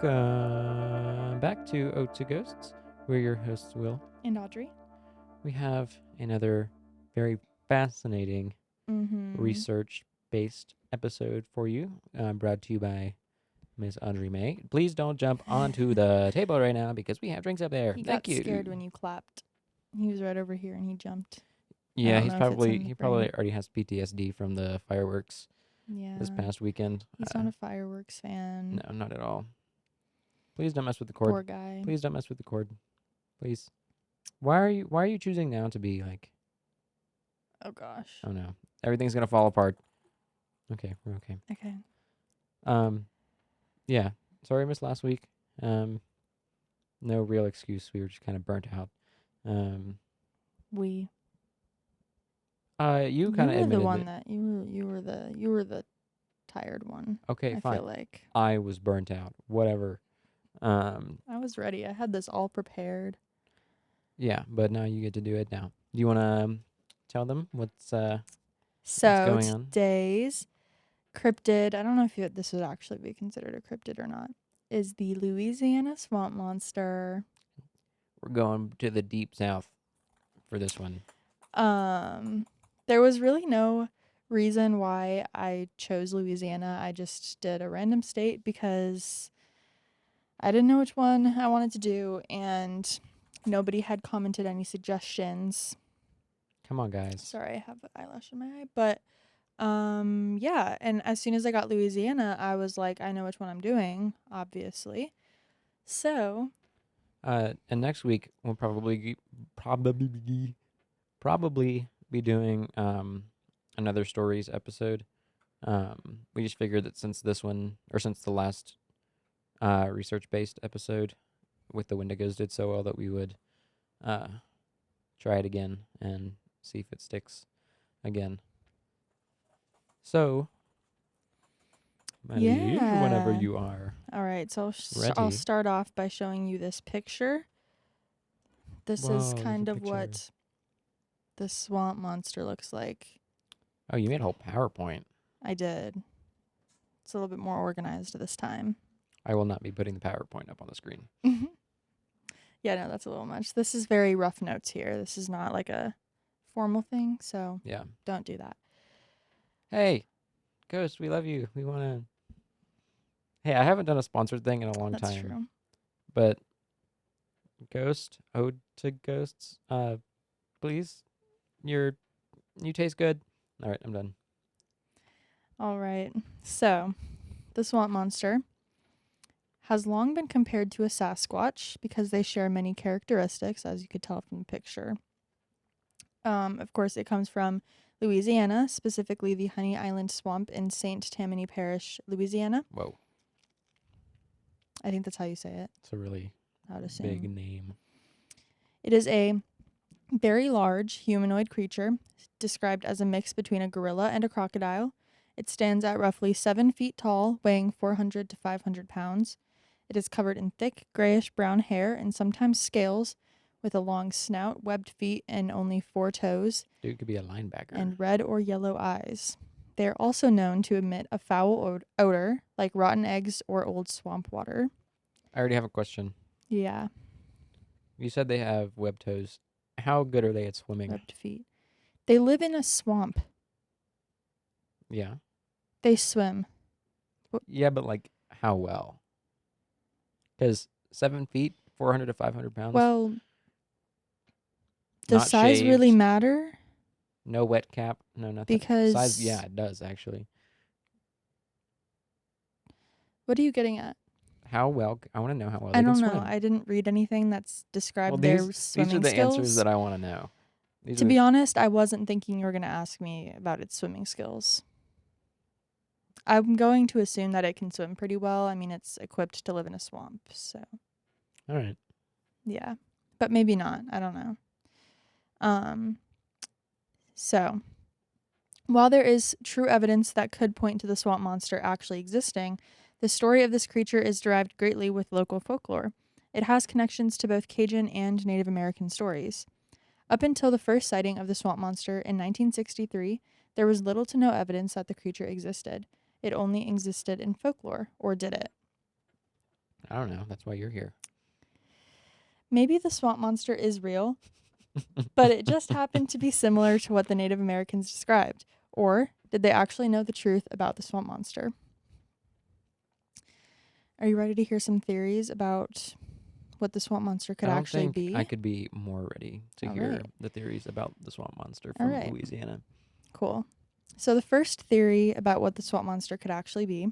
Welcome back to Ode to Ghosts. We're your hosts, Will. And Audrey. We have another very fascinating research-based episode for you, brought to you by Miss Audrey May. Please don't jump onto the table right now because we have drinks up there. He Thank got you. scared when you clapped. He was right over here and he jumped. Yeah, he probably already has PTSD from the fireworks this past weekend. He's not a fireworks fan. No, not at all. Please don't mess with the cord. Poor guy. Please don't mess with the cord. Please. Why are you choosing now to be like? Oh gosh. Oh no, everything's gonna fall apart. Okay, we're okay. Okay. Yeah. Sorry, I missed last week. No real excuse. We were just kind of burnt out. You kind of admitted the one that you were the tired one. Okay, I fine. feel like I was burnt out. Whatever. I was ready. I had this all prepared. Yeah, but now you get to do it now. Do you want to tell them what's going on? Today's cryptid, I don't know if this would actually be considered a cryptid or not, is the Louisiana Swamp Monster. We're going to the deep south for this one. There was really no reason why I chose Louisiana. I just did a random state because I didn't know which one I wanted to do, and nobody had commented any suggestions. Come on, guys. Sorry, I have an eyelash in my eye. But, yeah. And as soon as I got Louisiana, I was like, I know which one I'm doing, obviously. So. And next week, we'll probably be doing another stories episode. We just figured that since the last research-based episode with the Wendigos did so well, that we would try it again and see if it sticks again. So, Maddie, whenever you are. All right, so ready. I'll start off by showing you this picture. This is kind of what the swamp monster looks like. Oh, you made a whole PowerPoint. I did. It's a little bit more organized this time. I will not be putting the PowerPoint up on the screen. Yeah, no, that's a little much. This is very rough notes here. This is not like a formal thing, so yeah, don't do that. Hey, Ghost, we love you. We want to... Hey, I haven't done a sponsored thing in a long time. That's true. But Ghost, Ode to Ghosts, please, you taste good. All right, I'm done. All right, so the swamp monster has long been compared to a Sasquatch because they share many characteristics, as you could tell from the picture. Of course, it comes from Louisiana, specifically the Honey Island Swamp in St. Tammany Parish, Louisiana. Whoa. I think that's how you say it. It's a really big name. It is a very large humanoid creature, described as a mix between a gorilla and a crocodile. It stands at roughly 7 feet tall, weighing 400 to 500 pounds. It is covered in thick, grayish-brown hair and sometimes scales, with a long snout, webbed feet, and only 4 toes. Dude could be a linebacker. And red or yellow eyes. They are also known to emit a foul odor, like rotten eggs or old swamp water. I already have a question. Yeah. You said they have webbed toes. How good are they at swimming? Webbed feet. They live in a swamp. Yeah. They swim. Yeah, but like how well? Because 7 feet, 400 to 500 pounds. Well, does not size shaved, really matter? No wet cap. No, nothing. Because size, yeah, it does actually. What are you getting at? How well? I want to know how well I they don't can know. swim. I didn't read anything that's described their swimming skills. These are the answers that I want to know. To be honest, I wasn't thinking you were going to ask me about its swimming skills. I'm going to assume that it can swim pretty well. I mean, it's equipped to live in a swamp, so. All right. Yeah, but maybe not. I don't know. So, while there is true evidence that could point to the swamp monster actually existing, the story of this creature is derived greatly with local folklore. It has connections to both Cajun and Native American stories. Up until the first sighting of the swamp monster in 1963, there was little to no evidence that the creature existed. It only existed in folklore, or did it? I don't know. That's why you're here. Maybe the swamp monster is real, but it just happened to be similar to what the Native Americans described. Or did they actually know the truth about the swamp monster? Are you ready to hear some theories about what the swamp monster could I don't actually think be? I could be more ready to All hear right. the theories about the swamp monster All from right. Louisiana. Cool. So the first theory about what the swamp monster could actually be,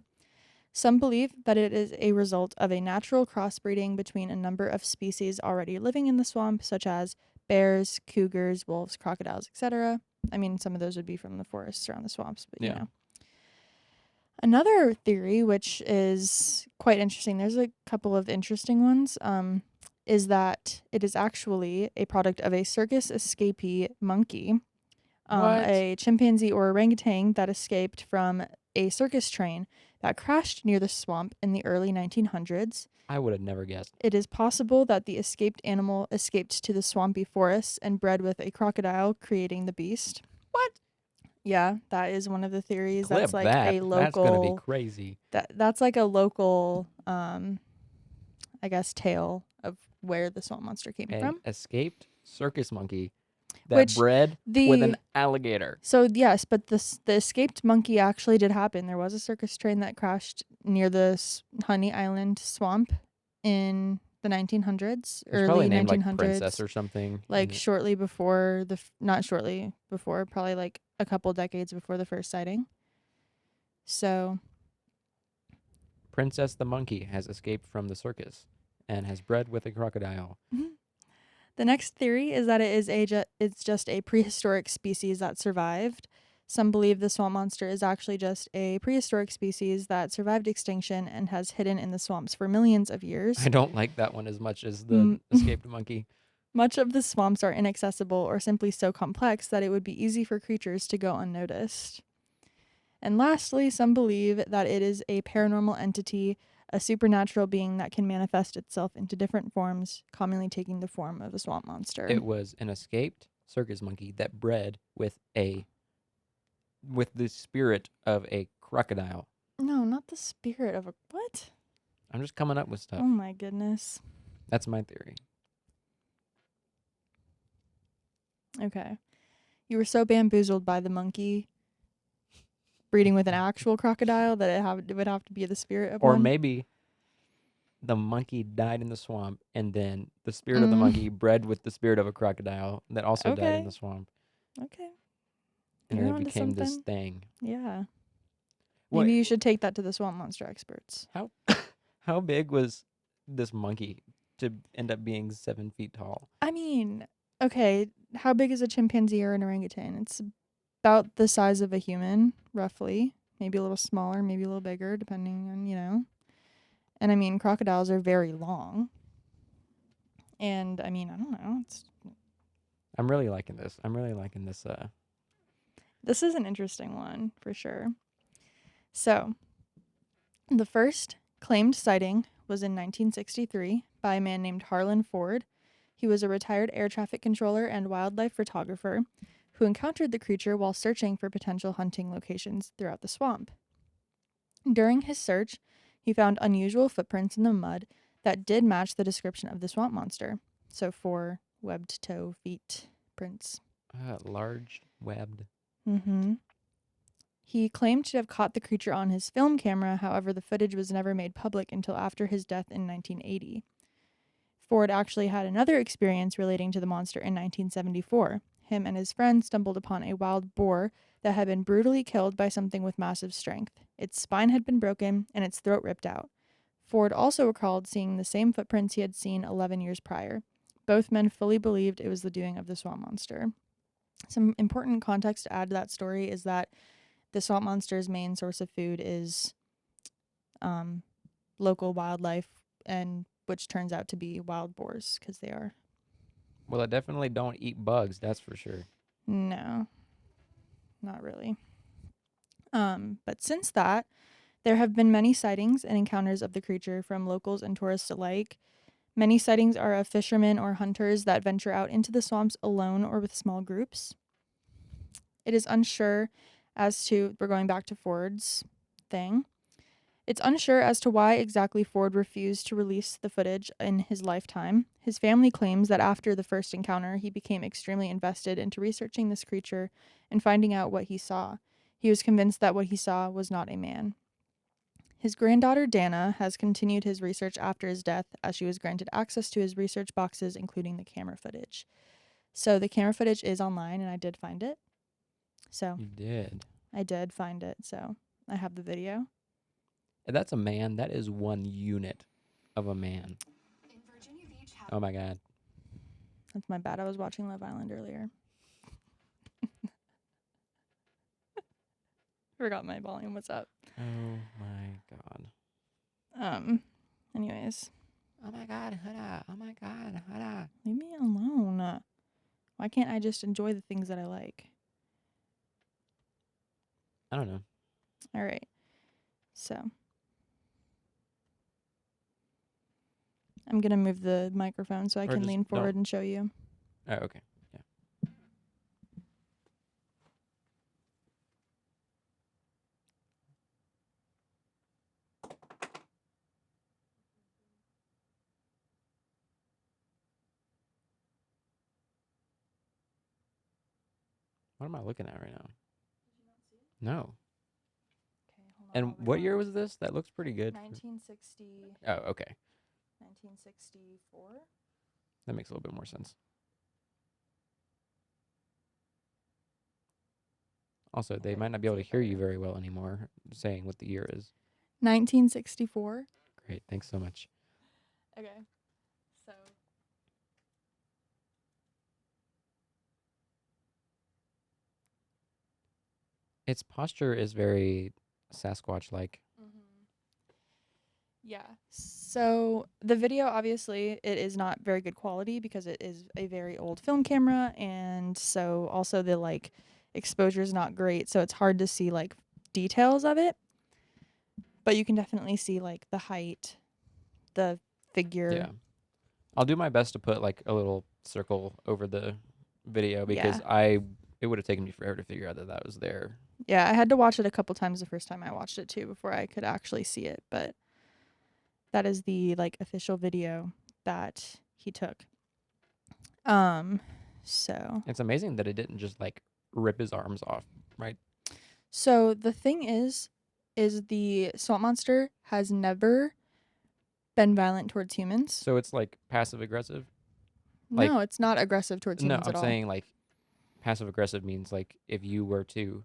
some believe that it is a result of a natural crossbreeding between a number of species already living in the swamp, such as bears, cougars, wolves, crocodiles, etc. I mean, some of those would be from the forests around the swamps, but Yeah. you know. Another theory, which is quite interesting, there's a couple of interesting ones, is that it is actually a product of a circus escapee monkey, What? a chimpanzee or orangutan that escaped from a circus train that crashed near the swamp in the early 1900s. I would have never guessed. It is possible that the escaped animal escaped to the swampy forests and bred with a crocodile, creating the beast. What? Yeah, that is one of the theories. Clip That's like that. a That's gonna be local crazy. that's like a local I guess tale of where the swamp monster came An from. escaped circus monkey that Which bred with an the alligator. So yes, but the escaped monkey actually did happen. There was a circus train that crashed near the Honey Island swamp in the 1900s, It's probably early named like Princess 1900s, or something. like shortly before not shortly before, probably like a couple decades before the first sighting. So Princess the monkey has escaped from the circus and has bred with a crocodile. the next theory is that it's just a prehistoric species that survived. Some believe the swamp monster is actually just a prehistoric species that survived extinction and has hidden in the swamps for millions of years. I don't like that one as much as the escaped monkey. Much of the swamps are inaccessible or simply so complex that it would be easy for creatures to go unnoticed. And lastly, some believe that it is a paranormal entity, a supernatural being that can manifest itself into different forms, commonly taking the form of a swamp monster. It was an escaped circus monkey that bred with the spirit of a crocodile. No, not the spirit of a what? I'm just coming up with stuff. Oh my goodness. That's my theory. Okay. You were so bamboozled by the monkey breeding with an actual crocodile that it would have to be the spirit of Or one. maybe the monkey died in the swamp, and then the spirit of the monkey bred with the spirit of a crocodile that also died in the swamp. Okay. And You're then it onto became this something. thing. Yeah. What- Maybe you should take that to the swamp monster experts. How big was this monkey to end up being 7 feet tall? I mean, okay, how big is a chimpanzee or an orangutan? It's about the size of a human, roughly. Maybe a little smaller, maybe a little bigger, depending on, And I mean, crocodiles are very long. And I mean, I don't know. I'm really liking this. This is an interesting one for sure. So, the first claimed sighting was in 1963 by a man named Harlan Ford. He was a retired air traffic controller and wildlife photographer who encountered the creature while searching for potential hunting locations throughout the swamp. During his search, he found unusual footprints in the mud that did match the description of the swamp monster. So 4 webbed toe feet prints. Large, webbed. Mm-hmm. He claimed to have caught the creature on his film camera, however, the footage was never made public until after his death in 1980. Ford actually had another experience relating to the monster in 1974. Him and his friend stumbled upon a wild boar that had been brutally killed by something with massive strength. Its spine had been broken and its throat ripped out. Ford also recalled seeing the same footprints he had seen 11 years prior. Both men fully believed it was the doing of the swamp monster. Some important context to add to that story is that the swamp monster's main source of food is local wildlife, and which turns out to be wild boars because they are. Well, I definitely don't eat bugs, that's for sure. No, not really. But since that, there have been many sightings and encounters of the creature from locals and tourists alike. Many sightings are of fishermen or hunters that venture out into the swamps alone or with small groups. It is unsure as to, we're going back to Ford's thing, It's unsure as to why exactly Ford refused to release the footage in his lifetime. His family claims that after the first encounter, he became extremely invested into researching this creature and finding out what he saw. He was convinced that what he saw was not a man. His granddaughter Dana has continued his research after his death, as she was granted access to his research boxes, including the camera footage. So the camera footage is online, and I did find it. So You did. I did find it. So I have the video. And that's a man. That is one unit of a man. Oh my God. That's my bad. I was watching Love Island earlier. Forgot my volume was up. Oh my God. Anyways. Oh my God, Hannah. Oh my God, Hannah. Leave me alone. Why can't I just enjoy the things that I like? I don't know. All right. So I'm going to move the microphone so I Or can just lean forward don't- and show you. Oh, okay. Yeah. What am I looking at right now? No. Okay, hold on. And what year was this? That looks pretty good. 1960. Oh, okay. 1964. That makes a little bit more sense. Also, they Okay, might not be able to is it hear you better? very well anymore saying what the year is. 1964. Great. Thanks so much. Okay. So Its posture is very Sasquatch-like. yeah. So the video, obviously, it is not very good quality because it is a very old film camera, and so also the like exposure is not great, so it's hard to see like details of it. But you can definitely see like the height, the figure. Yeah. I'll do my best to put like a little circle over the video because it would have taken me forever to figure out that that was there. Yeah, I had to watch it a couple times the first time I watched it too before I could actually see it, but that is the like official video that he took. So It's amazing that it didn't just like rip his arms off, right? so the thing is the swamp monster has never been violent towards humans. So it's like passive aggressive. No, Like it's not aggressive towards no, humans I'm at all. saying like passive aggressive means like if you were to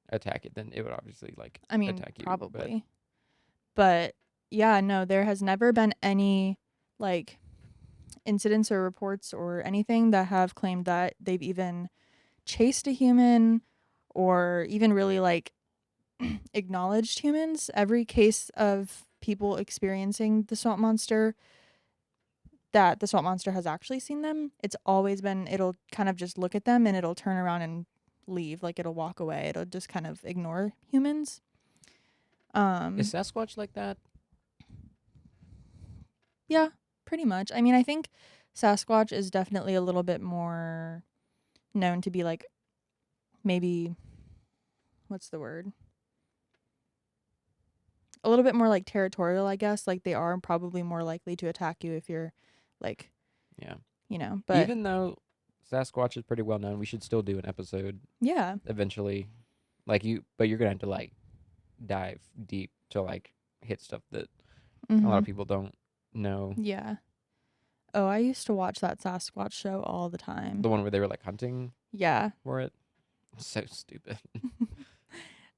attack it, then it would obviously like I mean, attack you. probably. But yeah, no, there has never been any like incidents or reports or anything that have claimed that they've even chased a human or even really like acknowledged humans. Every case of people experiencing the swamp monster that the swamp monster has actually seen them, it's always been it'll kind of just look at them and it'll turn around and leave, like it'll walk away. It'll just kind of ignore humans. Is Sasquatch like that? Yeah, pretty much. I mean, I think Sasquatch is definitely a little bit more known to be like maybe what's the word? A little bit more like territorial, I guess. Like they are probably more likely to attack you if you're like, Yeah. but Even though Sasquatch is pretty well known, we should still do an episode yeah. eventually. But you're gonna have to like dive deep to like hit stuff that a lot of people don't know. Yeah. Oh, I used to watch that Sasquatch show all the time. The one where they were like hunting Yeah. for it. So stupid.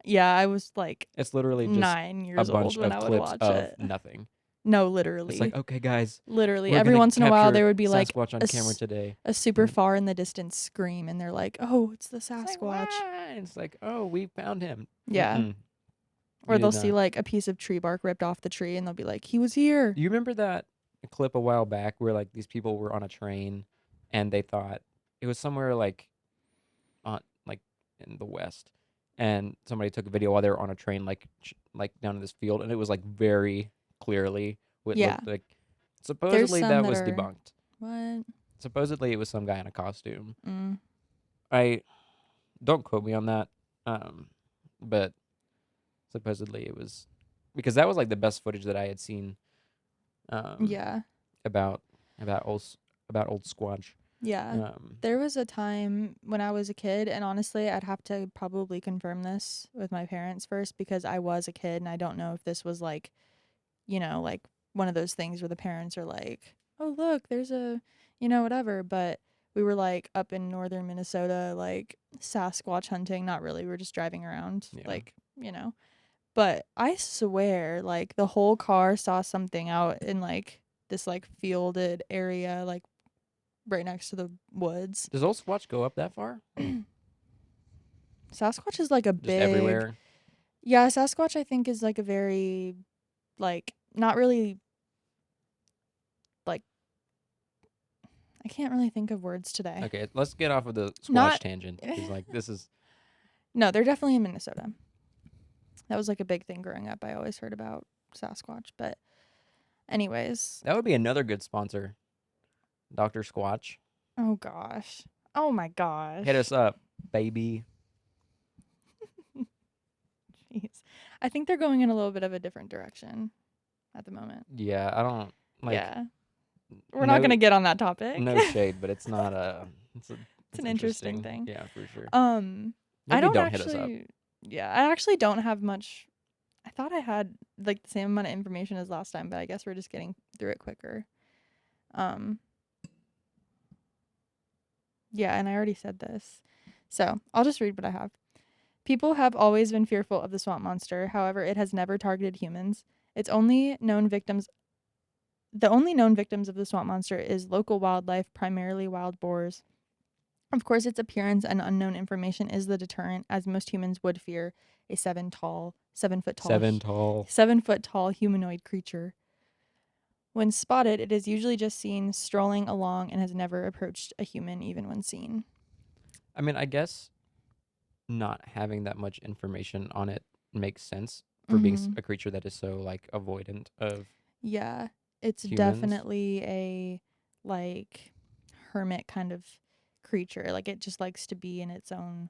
Yeah, I was like It's literally just 9 a years bunch old when of I would clips watch of it. nothing. No, literally. It's like, okay, guys, Literally, we're every gonna once in a while capture there would be like Sasquatch on camera today. a super Mm. far in the distance scream, and they're like, "Oh, it's the It's like, Sasquatch." "Why?" It's like, oh, we found him. Yeah. Mm-mm. Or You they'll did see not. like a piece of tree bark ripped off the tree, and they'll be like, "He was here." You remember that clip a while back where like these people were on a train and they thought it was somewhere on like in the west, and somebody took a video while they were on a train like down in this field, and it was like very clearly what Yeah. looked like. There's Supposedly some that that was are debunked. what? Supposedly it was some guy in a costume. Mm. I don't quote me on that, but supposedly it was because that was like the best footage that I had seen Yeah. about about old about old Squatch. Yeah. There was a time when I was a kid, and honestly, I'd have to probably confirm this with my parents first because I was a kid and I don't know if this was like, like one of those things where the parents are like, "Oh, look, there's a, whatever." But we were like up in northern Minnesota, like Sasquatch hunting. Not really. We were just driving around, Yeah. like, But I swear, like the whole car saw something out in like this like fielded area, like right next to the woods. Does old Squatch go up that far? Sasquatch is like a Just big, everywhere? yeah, Sasquatch I think is like a very, like, not really, like, I can't really think of words today. Okay, let's get off of the Squatch Not, tangent because like this is no, they're definitely in Minnesota. That was like a big thing growing up. I always heard about Sasquatch. But, anyways, that would be another good sponsor, Dr. Squatch. oh gosh. Oh my Hit gosh. us up, baby. Jeez. I think they're going in a little bit of a different direction at the moment. Yeah, I don't like Yeah. We're not going to get on that topic. no shade, but it's not it's It's an interesting thing. Yeah, for sure. I Maybe don't don't hit us up. actually, yeah, I actually don't have much. I thought I had like the same amount of information as last time, but I guess we're just getting through it quicker. Yeah, and I already said this. So I'll just read what I have. People have always been fearful of the swamp monster. However, it has never targeted humans. The only known victims of the swamp monster is local wildlife, primarily wild boars. Of course, its appearance and unknown information is the deterrent, as most humans would fear a 7-foot tall humanoid creature. When spotted, it is usually just seen strolling along and has never approached a human, even when seen. I mean, I guess not having that much information on it makes sense for being a creature that is so like avoidant of Yeah, it's humans. definitely a like hermit kind of creature. Like it just likes to be in its own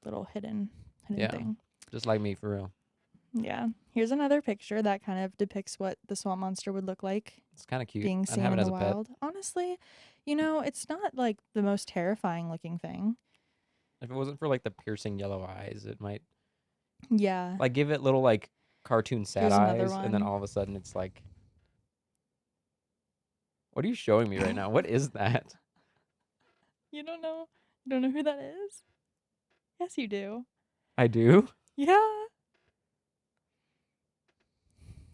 little hidden thing. Just like me, for real. Yeah. Here's another picture that kind of depicts what the swamp monster would look like. It's kind of cute. Being I'd seen have in it as the a pet. wild. Honestly, it's not like the most terrifying looking thing. If it wasn't for like the piercing yellow eyes, it might Yeah. like give it little like cartoon sad Here's another eyes, and then one. all of a sudden it's like, what are you showing me right now? What is that? You don't know? You don't know who that is? Yes, you do. I do. Yeah.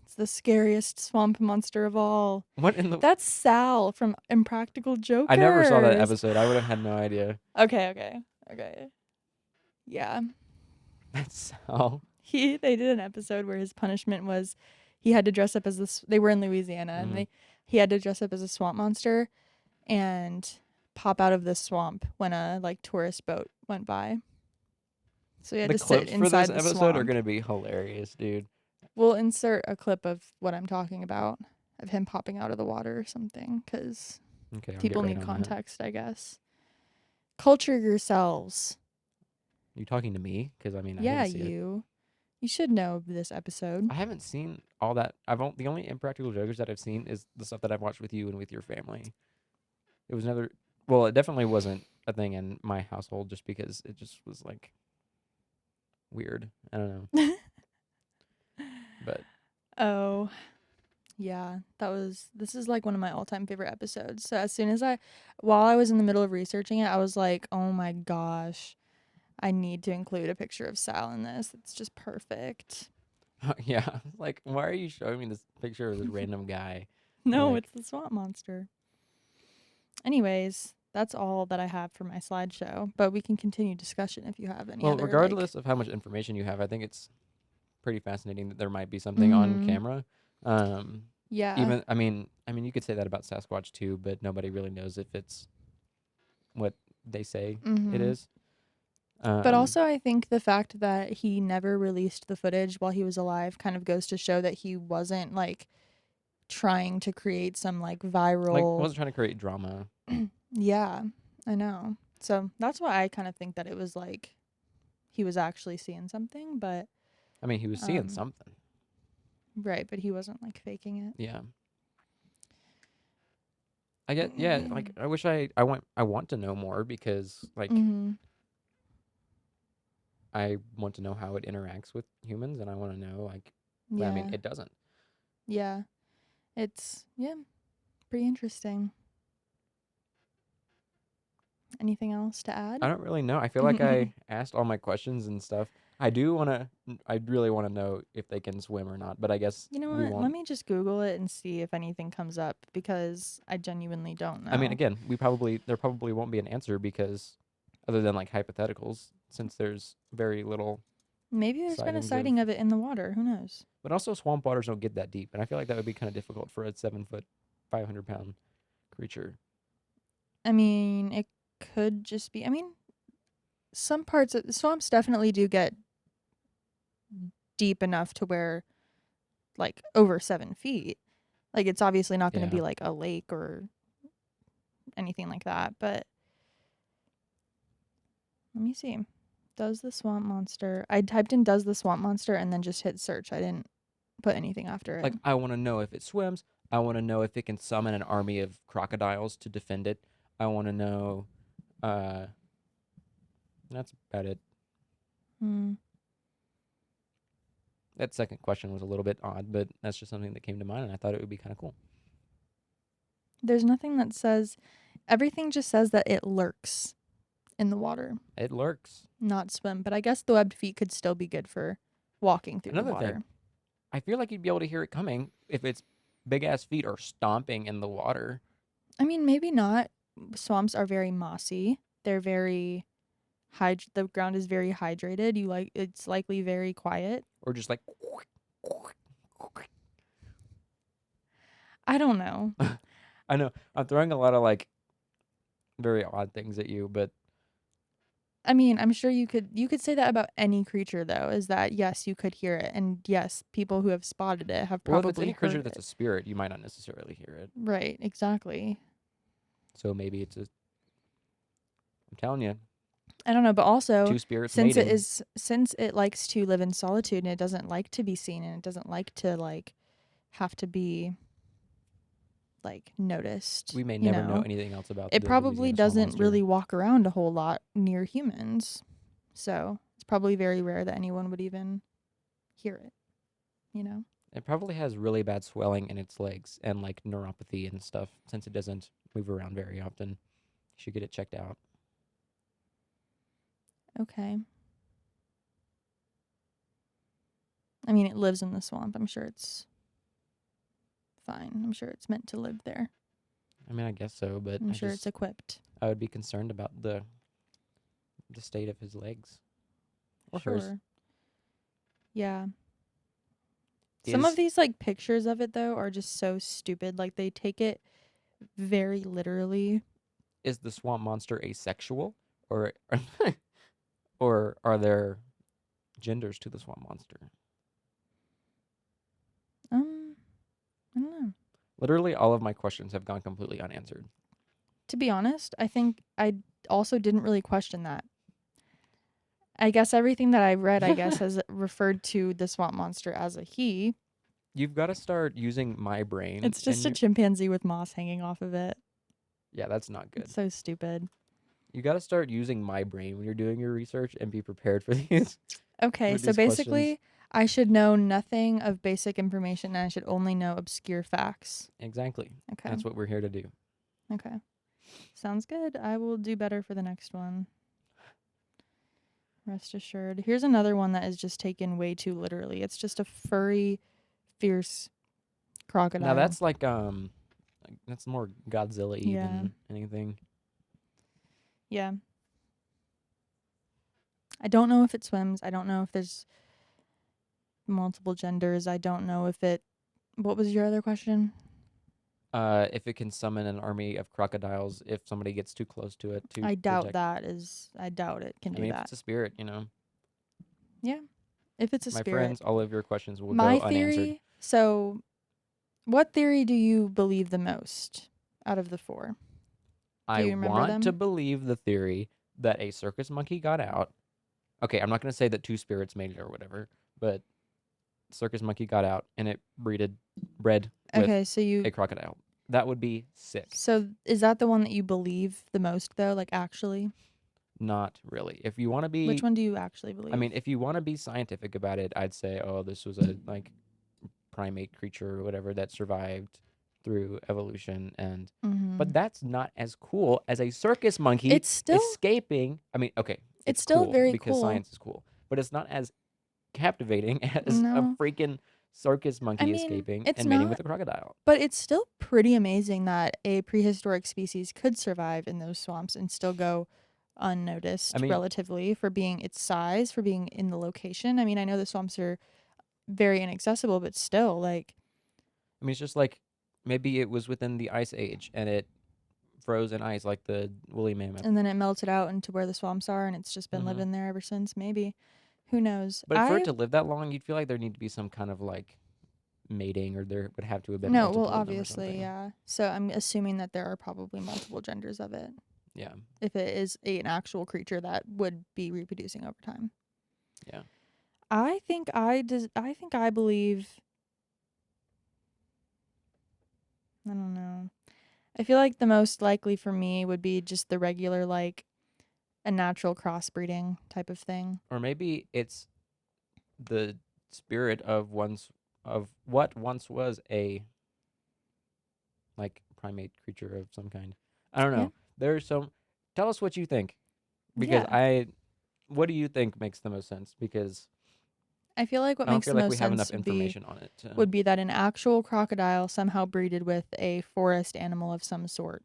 It's the scariest swamp monster of all. What in the? That's Sal from Impractical Jokers. I never saw that episode. I would have had no idea. Okay. Yeah. That's Sal. They did an episode where his punishment was he had to dress up as this. They were in Louisiana, and he had to dress up as a swamp monster and pop out of the swamp when a like tourist boat went by. So he had to sit inside the swamp. The clips for this episode are gonna be hilarious, dude. We'll insert a clip of what I'm talking about, of him popping out of the water or something, because people need context, I guess. Culture yourselves. You talking to me? Because I mean, yeah, I didn't see you. You should know this episode. I haven't seen all that. The only Impractical Jokers that I've seen is the stuff that I've watched with you and with your family. It was never. Well, it definitely wasn't a thing in my household, just because it just was like weird. I don't know. But oh, yeah, this is like one of my all-time favorite episodes. So as soon as while I was in the middle of researching it, I was like, oh my gosh, I need to include a picture of Sal in this. It's just perfect. yeah, like, why are you showing me this picture of this random guy? No, like, it's the swamp monster. Anyways, that's all that I have for my slideshow, but we can continue discussion if you have any other. Well, regardless of how much information you have, I think it's pretty fascinating that there might be something on camera. Yeah. Even I mean, you could say that about Sasquatch too, but nobody really knows if it's what they say it is. But also, I think the fact that he never released the footage while he was alive kind of goes to show that he wasn't like trying to create some like viral. Like, wasn't trying to create drama. Yeah, I know. So that's why I kind of think that it was like he was actually seeing something, but I mean, he was seeing something. Right, but he wasn't like faking it. Yeah. I get like I wish I want to know more because like Mm-hmm. I want to know how it interacts with humans and I want to know like well, I mean Yeah. it doesn't. Yeah. It's pretty interesting. Anything else to add? I don't really know. I feel like I asked all my questions and stuff. I do want to I really want to know if they can swim or not, but I guess You know we what? Let won't. me just Google it and see if anything comes up because I genuinely don't I mean know. again, there probably won't be an answer because other than like hypotheticals since there's very little Maybe there's been a sightings of sighting of it in the water. Who knows? but also swamp waters don't get that deep and I feel like that would be kind of difficult for a 7 foot 500 pound creature. I mean, it could just be. I mean, some parts of the swamps definitely do get deep enough to where, like, over 7 feet. Like, it's obviously not going to Yeah. be like a lake or anything like that. But let me see. Does the swamp monster? I typed in "does the swamp monster" and then just hit search. I didn't put anything after it. Like I want to know if it swims. I want to know if it can summon an army of crocodiles to defend it. I want to know uh that's about it. Hmm. That second question was a little bit odd, but that's just something that came to mind and I thought it would be kind of cool. There's nothing that says. Everything just says that it lurks in the water, It lurks. not swim. But I guess the webbed feet could still be good for walking through the Another thing, water. I feel like you'd be able to hear it coming if its big ass feet are stomping in the water I mean, maybe not. Swamps are very mossy. They're very the ground is very hydrated. It's likely very quiet. or just like I don't know. I know I'm throwing a lot of like very odd things at you, but I mean, I'm sure you could say that about any creature though, is that yes, you could hear it, and yes, people who have spotted it have well, if it's probably any creature heard that's a it. spirit, you might not necessarily hear it. Right, exactly. So maybe it's a. I'm telling you, I don't know, but also two spirits mating. since it likes to live in solitude and it doesn't like to be seen and it doesn't like to like have to be like noticed, We may never know anything else about it the probably Louisiana Swamp doesn't Monster. really walk around a whole lot near humans. So it's probably very rare that anyone would even hear it, you know? It probably has really bad swelling in its legs and like neuropathy and stuff since it doesn't move around very often. You should get it checked out. Okay. I mean, it lives in the swamp. I'm sure it's fine. I'm sure it's meant to live there. I mean, I guess so, but I'm sure it's equipped. I would be concerned about the state of his legs or hers. Sure. Yeah. Some of Is these like pictures of it though are just so stupid. Like they take it very literally. is the swamp monster asexual or or are there genders to the swamp monster? Um, I don't know. Literally all of my questions have gone completely unanswered. To be honest, I think I also didn't really question that. I guess everything that I've read, I guess, has referred to the swamp monster as a he. You've got to start using my brain It's and just a chimpanzee with moss hanging off of it. yeah, that's not good. It's so stupid. You got to start using my brain when you're doing your research and be prepared for these Okay, for so these questions. basically, I should know nothing of basic information and I should only know obscure facts. Exactly. Okay. That's what we're here to do. Okay. Sounds good. I will do better for the next one. Rest assured. Here's another one that is just taken way too literally. It's just a furry, fierce Now crocodile. that's more Godzilla-y Yeah. than anything. Yeah. I don't know if it swims. I don't know if there's multiple genders. I don't know if it. What was your other question? If it can summon an army of crocodiles if somebody gets too close to it to I doubt protect. that is. I doubt it can I do mean, if that. it's a spirit, you know. Yeah. If it's a My spirit. friends, all of your questions will go My unanswered. theory. So, what theory do you believe the most out of the four? Do I you remember want to them? believe the theory that a circus monkey got out. Okay, I'm not going to say that two spirits made it or whatever, but circus monkey got out and it bred with Okay, so a crocodile. That would be sick. is that the one that you believe the most though, like actually? Not really. If you want to Which be, one do you actually I mean, believe? if you want to be scientific about it, I'd say, oh, this was a like primate creature or whatever that survived through evolution, and but Mhm. that's not as cool as a circus monkey It's still escaping. I mean, okay, it's it's still cool very because cool. science is cool, but it's not as captivating as a No. freaking circus I monkey mean, escaping it's and mating not, with a crocodile. but it's still pretty amazing that a prehistoric species could survive in those swamps and still go I unnoticed mean, relatively for being its size, for being in the location. I mean, I know the swamps are very inaccessible, but still, like, it's just like maybe it was within the ice age and it froze in ice like the woolly mammoth. and then it melted out into where the swamps are, and it's just been Hmm. living there ever since. Maybe, who knows? But for it to live that long, you'd feel like there need to be some kind of like mating, or there would have to have been No, well, multiple of them or obviously, something. yeah. So I'm assuming that there are probably multiple genders of it Yeah, if it is an actual creature that would be reproducing over time. yeah. I think I believe. I don't know. I feel like the most likely for me would be just the regular, like a natural crossbreeding type of thing. Or maybe it's the spirit of what once was a like primate creature of some kind. I don't Yeah. know. There's some. Tell us what you think, because Yeah. what do you think makes the most sense? Because I feel like what I don't makes feel the like we most have enough sense information on it. would be that an actual crocodile somehow breeded with a forest animal of some sort,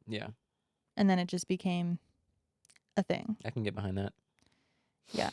Yeah, and then it just became a thing. I can get behind that. Yeah.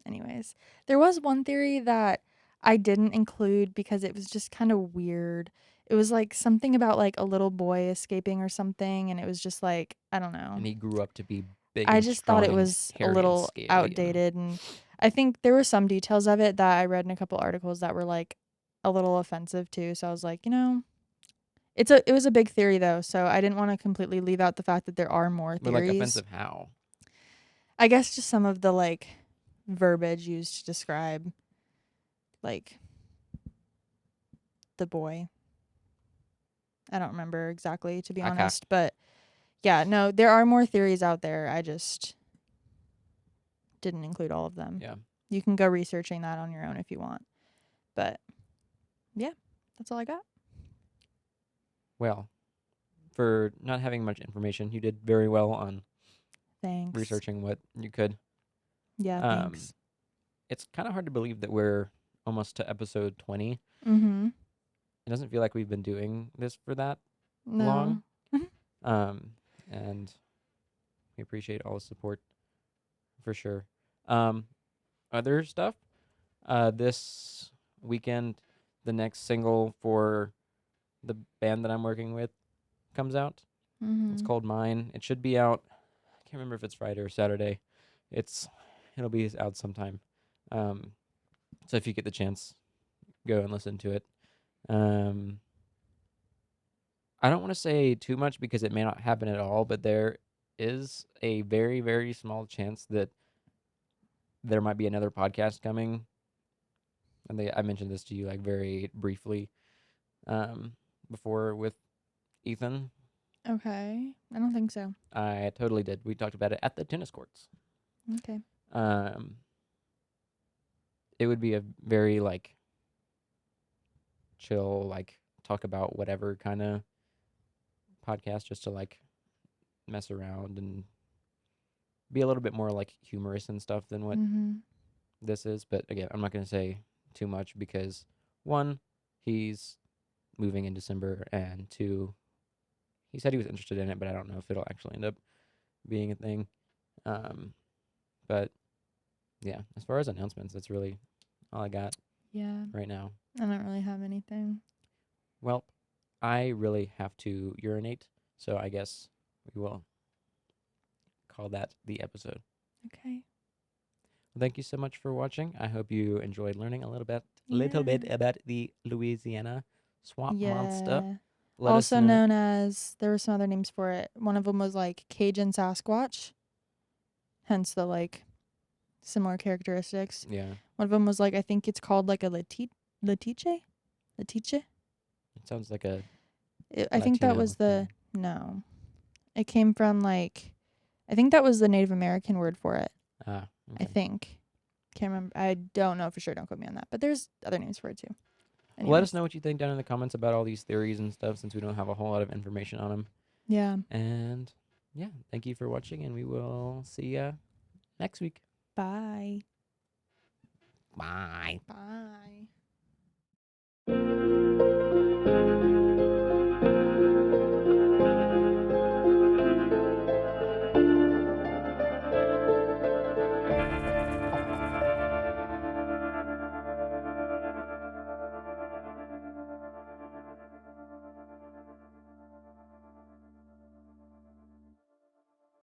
Anyways, there was one theory that I didn't include because it was just kind of weird. It was like something about like a little boy escaping or something, and it was just like, I don't know. And he grew up to be big I and just thought strong it and was a hairy and little scaly. And outdated, and I think there were some details of it that I read in a couple articles that were like a little offensive too. So I was like, it was a big theory though, so I didn't want to completely leave out the fact that there are more but like theories. offensive how? I guess just some of the like verbiage used to describe like the boy. I don't remember exactly, to be Okay. honest, but yeah, no, there are more theories out there. I just didn't include all of them. Yeah. You can go researching that on your own if you want. But yeah, that's all I got. Well, for not having much information, you did very well on Thanks. researching what you could. Yeah, Um, thanks. it's kind of hard to believe that we're almost to episode 20. Mm-hmm. It doesn't feel like we've been doing this for that long. No. Um, and we appreciate all the support for sure. Um, other stuff. This weekend, the next single for the band that I'm working with comes out. It's Mm-hmm. called Mine. It should be out. I can't remember if it's Friday or Saturday. It'll be out sometime. Um, so if you get the chance, go and listen to it. Um, I don't want to say too much because it may not happen at all, but there is a very, very small chance that there might be another podcast coming. And I mentioned this to you like very briefly um, before with Ethan. Okay. I don't think so. I totally did. We talked about it at the tennis courts. Okay. Um, it would be a very like chill, like talk about whatever kind of podcast, just to like mess around and be a little bit more like humorous and stuff than what Mm-hmm. this is. But again, I'm not going to say too much because one, he's moving in December, and two, he said he was interested in it, but I don't know if it'll actually end up being a thing. Um, but yeah, as far as announcements, that's really all I got Yeah. right now. I don't really have anything. Well, I really have to urinate, so I guess we will call that the episode. Okay. Well, thank you so much for watching. I hope you enjoyed learning a little bit Yeah. about the Louisiana Swamp Monster. Yeah. Let us Also know. known as, there were some other names for it. One of them was like Cajun Sasquatch, hence the like similar characteristics. Yeah. One of them was like, I think it's called like a letiche. Letiche. It sounds like a I think that Latino was the thing. no. It came from like, I think that was the Native American word for it. Ah, I okay. think. Can't remember. I don't know for sure. Don't quote me on that. But there's other names for it too. Well, let us Anyways. know what you think down in the comments about all these theories and stuff, since we don't have a whole lot of information on them. Yeah. And yeah, thank you for watching, and we will see ya next week. Bye. Bye. Bye.